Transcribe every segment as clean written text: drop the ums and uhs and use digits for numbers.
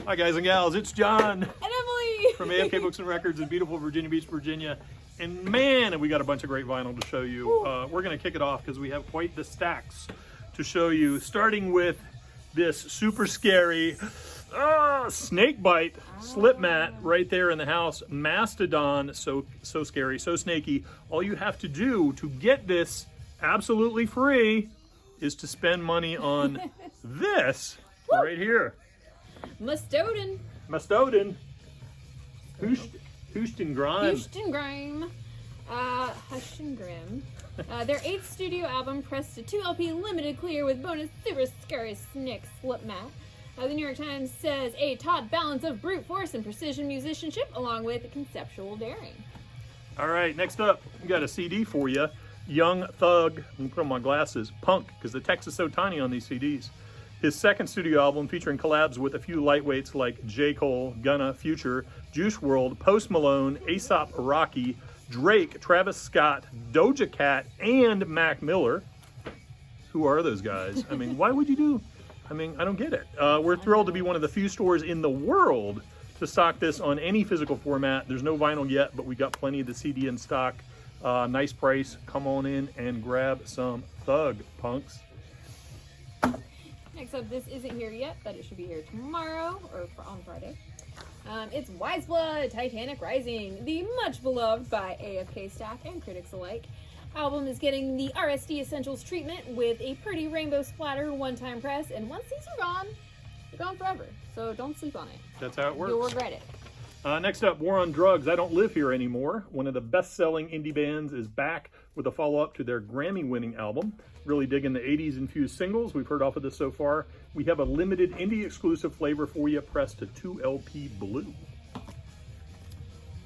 Hi guys and gals, it's John And Emily from AFK Books and Records in beautiful Virginia Beach, Virginia. And man, have we got a bunch of great vinyl to show you. We're going to kick it off because we have quite the stacks to show you, starting with this super scary snake bite slip mat right there in the house. Mastodon, so scary, so snaky. All you have to do to get this absolutely free is to spend money on this right here. Mastodon. Houston Grime. Hush and Grim. Their 8th studio album pressed a 2 LP limited clear with bonus super scary snake slip mat. The New York Times says a taut balance of brute force and precision musicianship along with conceptual daring. All right, next up, we got a CD for you. Young Thug, let me put on my glasses, Punk, because the text is so tiny on these CDs. His 2nd studio album featuring collabs with a few lightweights like J. Cole, Gunna, Future, Juice WRLD, Post Malone, A$AP Rocky, Drake, Travis Scott, Doja Cat, and Mac Miller. Who are those guys? I mean, why would you do? I mean, I don't get it. We're thrilled to be one of the few stores in the world to stock this on any physical format. There's no vinyl yet, but we got plenty of the CD in stock. Nice price. Come on in and grab some Thug, punks. Next up, this isn't here yet, but it should be here tomorrow or on Friday. It's Wise Blood, Titanic Rising, the much beloved by AFK staff and critics alike. Album is getting the RSD Essentials treatment with a pretty rainbow splatter one-time press, and once these are gone, they're gone forever. So don't sleep on it. That's how it works. You'll regret it. Next up, War on Drugs, I Don't Live Here Anymore. One of the best-selling indie bands is back with a follow-up to their Grammy-winning album. Really digging the 80s-infused singles. We've heard off of this so far. We have a limited indie-exclusive flavor for you, pressed to 2LP blue.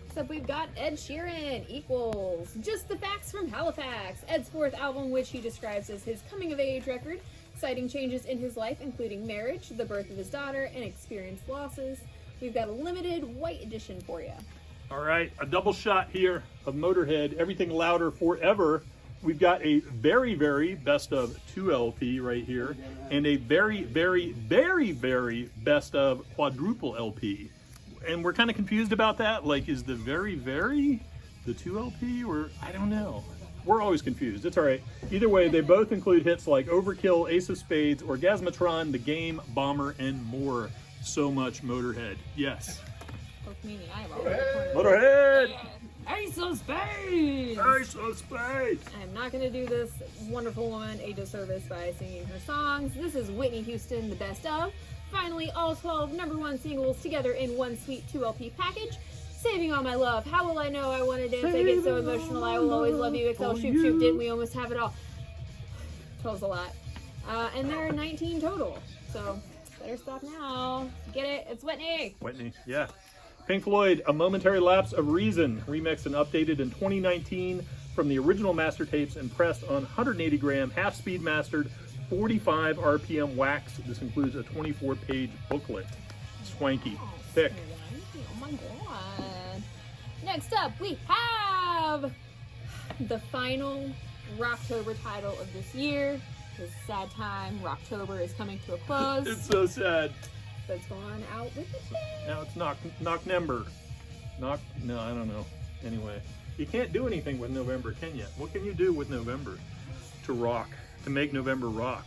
Next up, we've got Ed Sheeran, Equals. Just the Facts from Halifax. Ed's 4th album, which he describes as his coming-of-age record, citing changes in his life, including marriage, the birth of his daughter, and experienced losses. We've got a limited white edition for you. All right, a double shot here of Motorhead, Everything Louder Forever. We've got a very, very best of 2LP right here, and a very, very, very, very best of quadruple LP. And we're kind of confused about that. Like, is the very, very the 2LP, or I don't know. We're always confused. It's all right. Either way, they both include hits like Overkill, Ace of Spades, Orgasmatron, The Game, Bomber, and more. So much Motorhead. Yes. Poke me in the eyeball. Motorhead! Ace of Spades! Ace of Spades! I'm not going to do this wonderful woman a disservice by singing her songs. This is Whitney Houston, the best of. Finally, all 12 #1 singles together in one sweet 2LP package. Saving All My Love, How Will I Know, I Wanna Dance, I Get So Emotional, I Will Always Love You, Excel, Shoop Shoop, Didn't We Almost Have It All? 12's a lot. And there are 19 total, so better stop now. Get it? It's Whitney. Whitney, yeah. Pink Floyd, A Momentary Lapse of Reason, remixed and updated in 2019 from the original master tapes and pressed on 180 gram, half-speed mastered, 45 RPM wax. This includes a 24-page booklet. Swanky, thick. Oh my god. Next up, we have the final Rocktober title of this year. This sad time, Rocktober is coming to a close. It's so sad. That's going out with the day. Now it's Knocknember. No, I don't know. Anyway, you can't do anything with November, can you? What can you do with November to rock, to make November rock?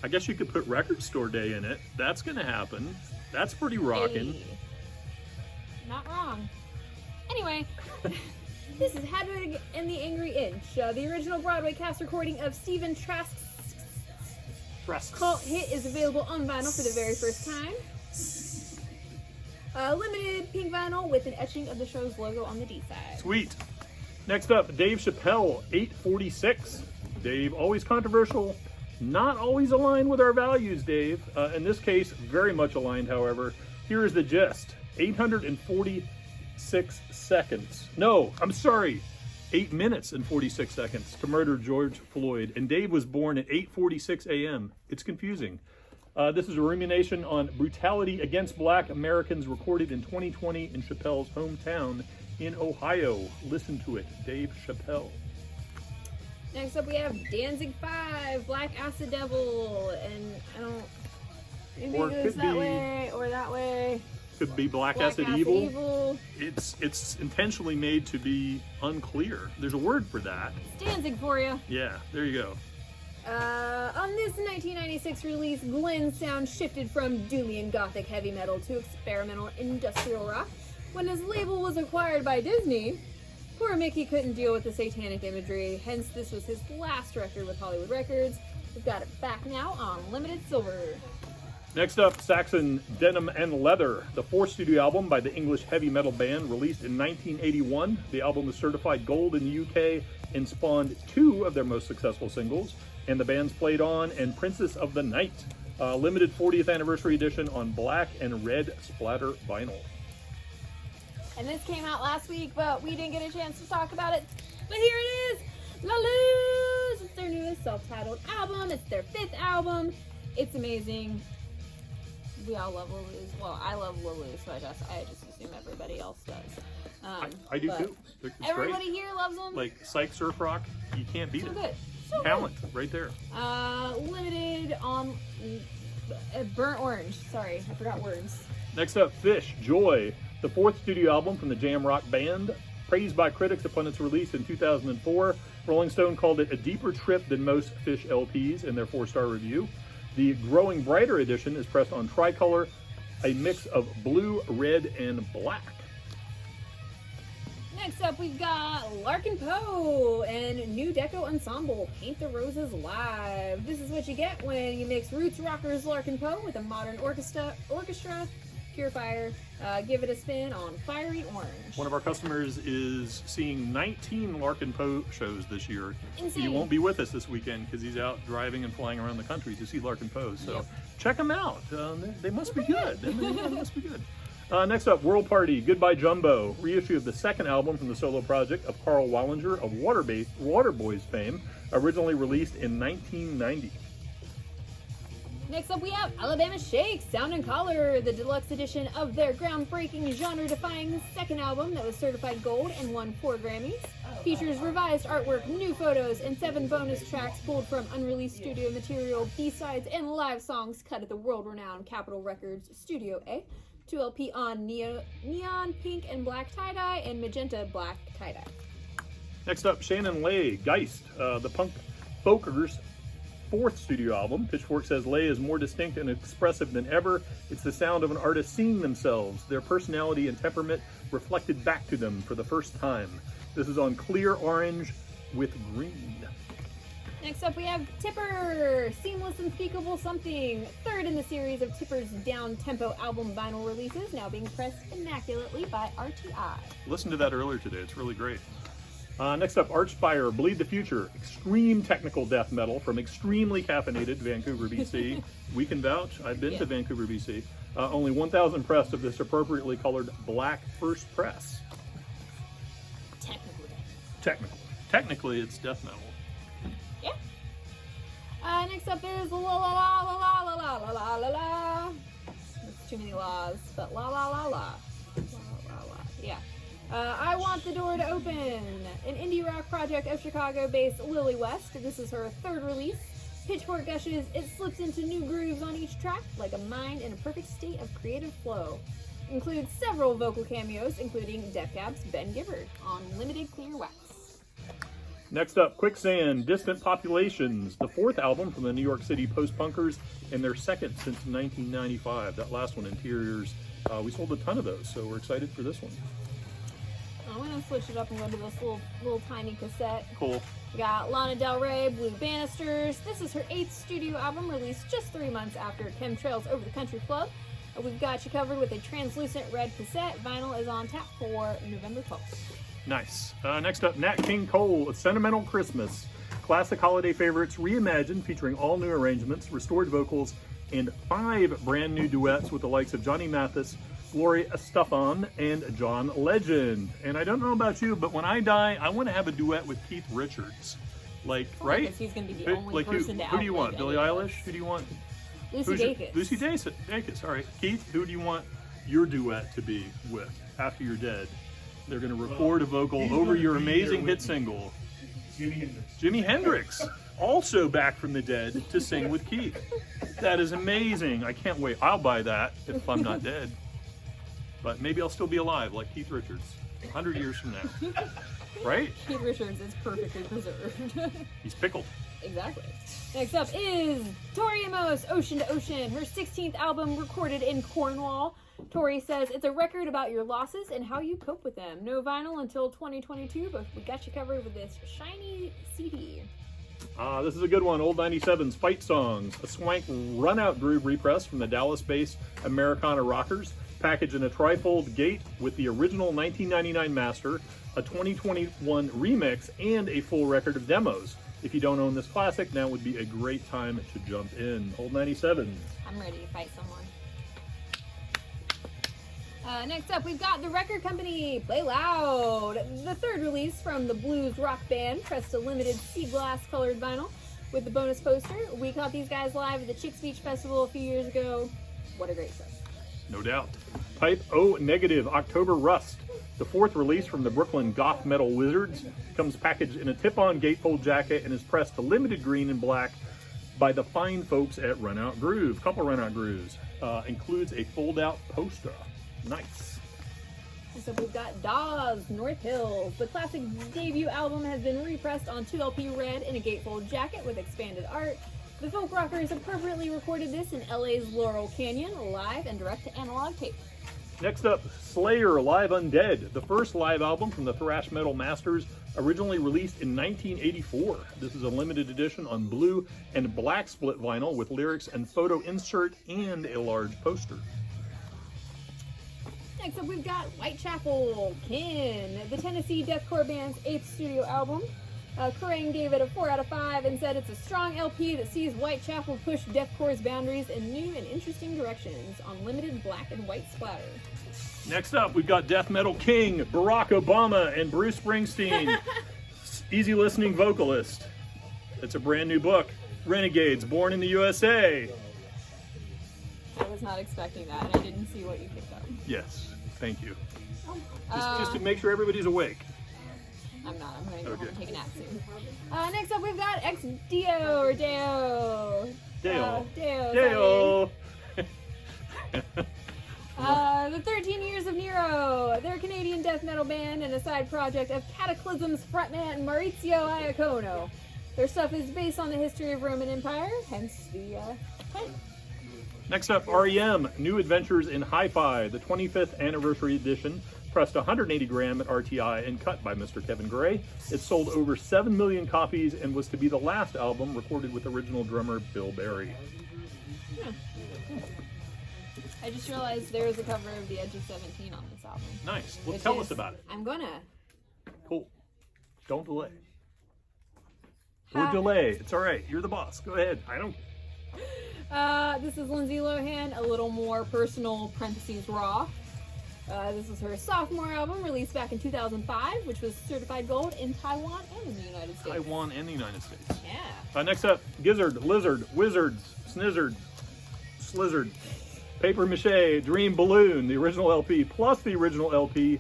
I guess you could put Record Store Day in it. That's gonna happen. That's pretty rockin'. Hey. Not wrong. Anyway, this is Hedwig and the Angry Inch, the original Broadway cast recording of Stephen Trask's cult hit is available on vinyl for the very first time. Limited pink vinyl with an etching of the show's logo on the D side. Sweet. Next up, Dave Chappelle, 846. Dave, always controversial, not always aligned with our values, Dave. In this case, very much aligned, however. Here is the gist. 846 seconds. No, I'm sorry. 8 minutes and 46 seconds to murder George Floyd. And Dave was born at 8:46 a.m. It's confusing. This is a rumination on brutality against Black Americans recorded in 2020 in Chappelle's hometown in Ohio. Listen to it, Dave Chappelle. Next up we have Danzig 5, Black Acid Devil, and I don't, maybe it goes that way or that way. Could be Black Black Acid Evil. It's intentionally made to be unclear. There's a word for that. Stanzig for you. Yeah, there you go. On this 1996 release, Glenn's sound shifted from doomy and gothic heavy metal to experimental industrial rock. When his label was acquired by Disney, poor Mickey couldn't deal with the satanic imagery, hence this was his last record with Hollywood Records. We've got it back now on Limited Silver. Next up, Saxon Denim and Leather, the fourth studio album by the English heavy metal band, released in 1981. The album was certified gold in the UK and spawned two of their most successful singles, and the bands Played On and Princess of the Night. Limited 40th anniversary edition on black and red splatter vinyl. And this came out last week, but we didn't get a chance to talk about it. But here it is! Lulu's! It's their newest self-titled album. It's their 5th album. It's amazing. We all love Lulu's. Well, I love Lulu's, so I just assume everybody else does. I do too. It's everybody great. here loves them. Like psych surf rock, you can't beat So it. good. So Talent, right there. Limited on burnt orange. Sorry, I forgot words. Next up, Fish, Joy, the fourth studio album from the jam rock band. Praised by critics upon its release in 2004, Rolling Stone called it a deeper trip than most Fish LPs in their 4-star review. The Growing Brighter edition is pressed on tricolor, a mix of blue, red, and black. Next up, we've got Larkin Poe and New Deco Ensemble, Paint the Roses Live. This is what you get when you mix roots rockers Larkin Poe with a modern orchestra, Purifier. Give it a spin on Fiery Orange. One of our customers is seeing 19 Larkin Poe shows this year. Insane. He won't be with us this weekend because he's out driving and flying around the country to see Larkin Poe. So Yep. check them out. They must be good. They must be good. Next up, World Party, Goodbye Jumbo, reissue of the second album from the solo project of Carl Wallinger of Waterboys fame, originally released in 1990. Next up, we have Alabama Shakes, Sound and Color, the deluxe edition of their groundbreaking, genre-defying second album that was certified gold and won 4 Grammys. Features revised artwork, new photos, and 7 bonus tracks pulled from unreleased studio material, B-sides, and live songs cut at the world-renowned Capitol Records Studio A. 2 LP on neon pink and black tie-dye and magenta black tie-dye. Next up, Shannon Lay, Geist, the punk folkers' 4th studio album. Pitchfork says Lay is more distinct and expressive than ever. It's the sound of an artist seeing themselves, their personality and temperament reflected back to them for the first time. This is on clear orange with green. Next up, we have Tipper, Seamless Unspeakable Something, 3rd in the series of Tipper's down-tempo album vinyl releases, now being pressed immaculately by RTI. Listened to that earlier today. It's really great. Next up, Archfire, Bleed the Future, extreme technical death metal from extremely caffeinated Vancouver, BC. We can vouch. I've been to Vancouver, BC. Only 1,000 pressed of this appropriately colored black first press. Technically, it's death metal. Yeah. Next up is La La La La La La La La La La La. There's too many laws, but La La La La. La La La. Yeah. I Want the Door to Open, an indie rock project of Chicago-based Lily West. This is her 3rd release. Pitchfork gushes, it slips into new grooves on each track, like a mind in a perfect state of creative flow. Includes several vocal cameos, including Def Cab's Ben Gibbard on Limited Clear Wax. Next up, Quicksand, Distant Populations, the 4th album from the New York City post-punkers, and their 2nd since 1995. That last one, Interiors, we sold a ton of those, so we're excited for this one. I'm going to switch it up and go to this little tiny cassette. Cool. We got Lana Del Rey, Blue Banisters. This is her 8th studio album, released just 3 months after Chemtrails Over the Country Club. We've got you covered with a translucent red cassette. Vinyl is on tap for November 12th. Nice. Next up, Nat King Cole, A Sentimental Christmas. Classic holiday favorites reimagined, featuring all new arrangements, restored vocals, and 5 brand new duets with the likes of Johnny Mathis, Gloria Estefan, and John Legend. And I don't know about you, but when I die, I want to have a duet with Keith Richards. Like, right? Because he's going to be the only person to who do you want? outlive Billie any of Eilish? us. Who do you want? Lucy Dacus. Lucy Dacus. All right. Keith, who do you want your duet to be with after you're dead? They're going to record a vocal over your amazing hit single. Jimi Hendrix, also back from the dead to sing with Keith. That is amazing. I can't wait. I'll buy that if I'm not dead. But maybe I'll still be alive like Keith Richards 100 years from now. Right? Keith Richards is perfectly preserved. He's pickled. Exactly. Next up is Tori Amos, Ocean to Ocean, her 16th album recorded in Cornwall. Tori says it's a record about your losses and how you cope with them. No vinyl until 2022, but we got you covered with this shiny CD. This is a good one. Old 97's Fight Songs, a swank run-out groove repress from the Dallas-based Americana Rockers, packaged in a trifold gate with the original 1999 master, a 2021 remix, and a full record of demos. If you don't own this classic, now would be a great time to jump in. Old 97. I'm ready to fight someone. Next up, we've got the record company Play Loud. The third release from the blues rock band pressed a limited sea glass colored vinyl with the bonus poster. We caught these guys live at the Chicks Beach Festival a few years ago. What a great show. No doubt. Type O Negative October Rust. The fourth release from the Brooklyn goth metal Wizards comes packaged in a tip-on gatefold jacket and is pressed to limited green and black by the fine folks at Runout Groove. Couple Runout Grooves. Includes a fold-out poster. Nice. So we've got Daws, North Hills. The classic debut album has been repressed on 2LP red in a gatefold jacket with expanded art. The folk rockers appropriately recorded this in LA's Laurel Canyon, live and direct to analog tape. Next up, Slayer Live Undead, the first live album from the thrash metal masters, originally released in 1984. This is a limited edition on blue and black split vinyl with lyrics and photo insert and a large poster. Next up, we've got Whitechapel, Kin, the Tennessee deathcore band's 8th studio album. Kerrang gave it a 4 out of 5 and said it's a strong LP that sees Whitechapel push deathcore's boundaries in new and interesting directions on limited black and white splatter. Next up, we've got Death Metal King, Barack Obama, and Bruce Springsteen. Easy listening vocalist. It's a brand new book, Renegades, Born in the USA. I was not expecting that, and I didn't see what you picked up. Yes, thank you. Oh. Just to make sure everybody's awake. I'm not. I'm going to go home and take a nap soon. Next up, we've got Xdo Rodeo. Deo. The 13 Years of Nero. They're a Canadian death metal band and a side project of Cataclysm's frontman Maurizio Iacono. Their stuff is based on the history of Roman Empire, hence the title. Next up, REM, New Adventures in Hi-Fi, the 25th anniversary edition, pressed 180 gram at RTI and cut by Mr. Kevin Gray. It sold over 7 million copies and was to be the last album recorded with original drummer Bill Berry. I just realized there is a cover of The Edge of 17 on this album. Nice. Well, tell us about it. I'm gonna. Cool. Don't delay. Or delay. It's all right. You're the boss. Go ahead. I don't. This is Lindsay Lohan, a little more personal, parentheses raw. This is her sophomore album, released back in 2005, which was certified gold in Taiwan and in the United States. Taiwan and the United States. Yeah. Next up, Gizzard, Lizard, Wizards, Snizzard, Slizzard, Paper Mache, Dream Balloon, the original LP, plus the original LP,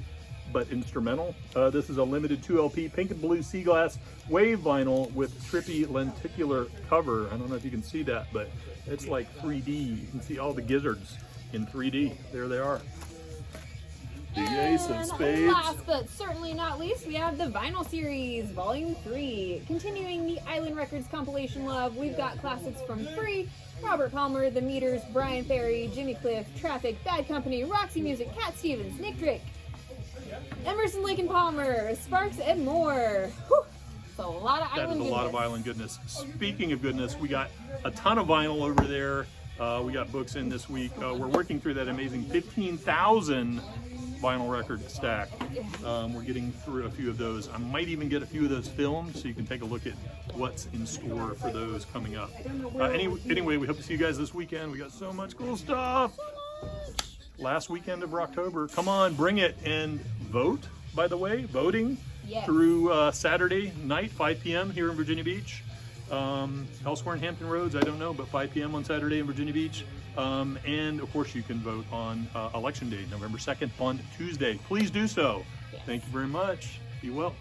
but instrumental. This is a limited 2LP pink and blue sea glass wave vinyl with trippy lenticular cover. I don't know if you can see that, but it's like 3D. You can see all the gizzards in 3D. There they are. The Ace of Spades. Last but certainly not least, we have the Vinyl Series, Volume 3. Continuing the Island Records compilation love, we've got classics from Free, Robert Palmer, The Meters, Brian Ferry, Jimmy Cliff, Traffic, Bad Company, Roxy Music, Cat Stevens, Nick Drake, Emerson, Lake and Palmer, Sparks, and more. Whew. It's a lot of island goodness. That is a lot of island goodness. Speaking of goodness, we got a ton of vinyl over there. We got books in this week. We're working through that amazing 15,000 vinyl record stack. We're getting through a few of those. I might even get a few of those filmed so you can take a look at what's in store for those coming up. Anyway, we hope to see you guys this weekend. We got so much cool stuff. Last weekend of Rocktober. Come on, bring it. And vote, by the way, voting through Saturday night, 5 p.m. here in Virginia Beach. Elsewhere in Hampton Roads, I don't know, but 5 p.m. on Saturday in Virginia Beach. And of course you can vote on Election Day, November 2nd on Tuesday. Please do so. Thank you very much. Be well.